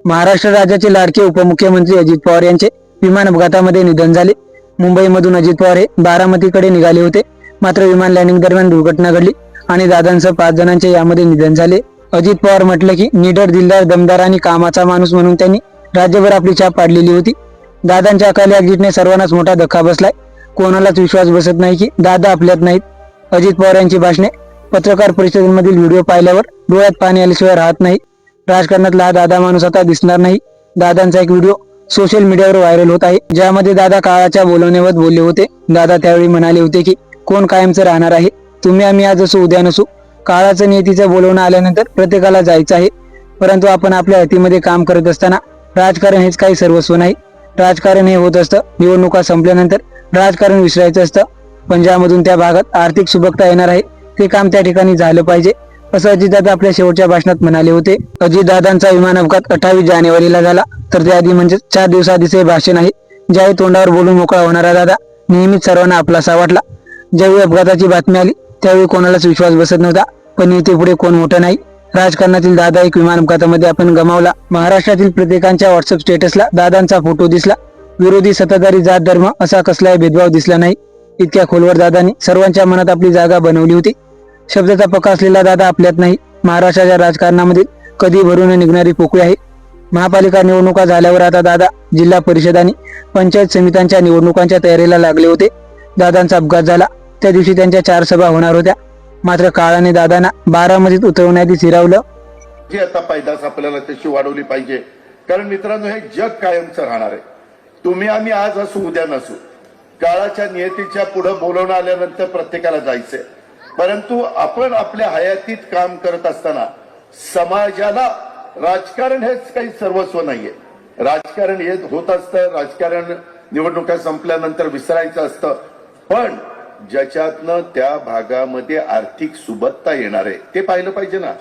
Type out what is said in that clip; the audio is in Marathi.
महाराष्ट्र राज्याचे लाडके उपमुख्यमंत्री अजित पवार यांचे विमान अपघातामध्ये निधन झाले। मुंबईमधून अजित पवार हे बारामतीकडे निघाले होते, मात्र विमान लँडिंग दरम्यान दुर्घटना घडली आणि दादांसह 5 जणांचे यामध्ये निधन झाले। अजित पवार म्हटलं की निडर, दिलदार, दमदार आणि कामाचा माणूस म्हणून त्यांनी राज्यभर आपली छाप पाडलेली होती। दादांच्या अकाली एक्झिटने सर्वांनाच मोठा धक्का बसलाय। कोणालाच विश्वास बसत नाही की दादा आपल्यात नाहीत। अजित पवार यांची भाषणे, पत्रकार परिषदेमधील व्हिडिओ पाहिल्यावर डोळ्यात पाणी आल्याशिवाय राहत नाही। राजकारणातला हा दादा माणूस आता दिसणार नाही। दादांचा एक व्हिडिओ सोशल मीडियावर व्हायरल होत आहे, ज्यामध्ये दादा काळाच्या बोलवण्यावर बोलले होते। दादा त्यावेळी म्हणाले होते की कोण कायमचं राहणार आहे, तुम्ही आम्ही आज असू उद्या नसू, काळाचं नियतीचं बोलवणं आल्यानंतर प्रत्येकाला जायचं आहे। परंतु आपण आपल्या हातीमध्ये काम करत असताना राजकारण हेच काही सर्वस्व नाही। राजकारण हे होत असतं निवडणुका संपल्यानंतर, राजकारण विसरायचं असतं। पण ज्यामधून त्या भागात आर्थिक सुबकता येणार आहे ते काम त्या ठिकाणी झालं पाहिजे, असं अजितदादा आपल्या शेवटच्या भाषणात म्हणाले होते। अजितदादांचा विमान अपघात 28 जानेवारीला झाला, तर त्याआधी म्हणजे 4 दिवसाआधीचे हे भाषण आहे, ज्यावेळी तोंडावर बोलून मोकळा होणारा दादा नेहमीच सर्वांना आपलासा वाटला। ज्यावेळी अपघाताची बातमी आली त्यावेळी कोणालाच विश्वास बसत नव्हता, पण इथे पुढे कोण मोठं नाही। राजकारणातील दादा एक विमान अपघातामध्ये आपण गमावला। महाराष्ट्रातील प्रत्येकाच्या व्हॉट्सअप स्टेटसला दादांचा फोटो दिसला। विरोधी, सत्ताधारी, जात, धर्म असा कसलाही भेदभाव दिसला नाही। इतक्या खोलवर दादांनी सर्वांच्या मनात आपली जागा बनवली होती। शब्दाचा पक्का असलेला दादा आपल्यात नाही। महाराष्ट्राच्या राजकारणामध्ये कधी भरून निघणारी पोकळी आहे। महापालिका निवडणुका झाल्यावर आता दादा जिल्हा परिषद आणि पंचायत समित्यांच्या निवडणुकांच्या तयारीला लागले होते। दादांचा अपघात झाला त्या दिवशी त्यांच्या 4 सभा होणार होत्या, मात्र काळाने दादांना बारामतीत उतरवण्याआधीच हिरावलं। जी आता पैदास आपल्याला त्याची वाढवली पाहिजे, कारण मित्रांनो हे जग कायमचं राहणार आहे। तुम्ही आम्ही आज असू उद्या नसू, काळाच्या नियतीच्या पुढे बोलवणं आल्यानंतर प्रत्येकाला जायचंय। परंतु आपण आपल्या हयातीत काम करत असताना समाजाला राजकारण हेच काही सर्वस्व नाहीये। राजकारण हे होत असतं, राजकारण निवडणुका संपल्यानंतर विसरायचं असतं, पण ज्याच्यातनं त्या भागामध्ये आर्थिक सुबत्ता येणार आहे ते पाहिलं पाहिजे ना।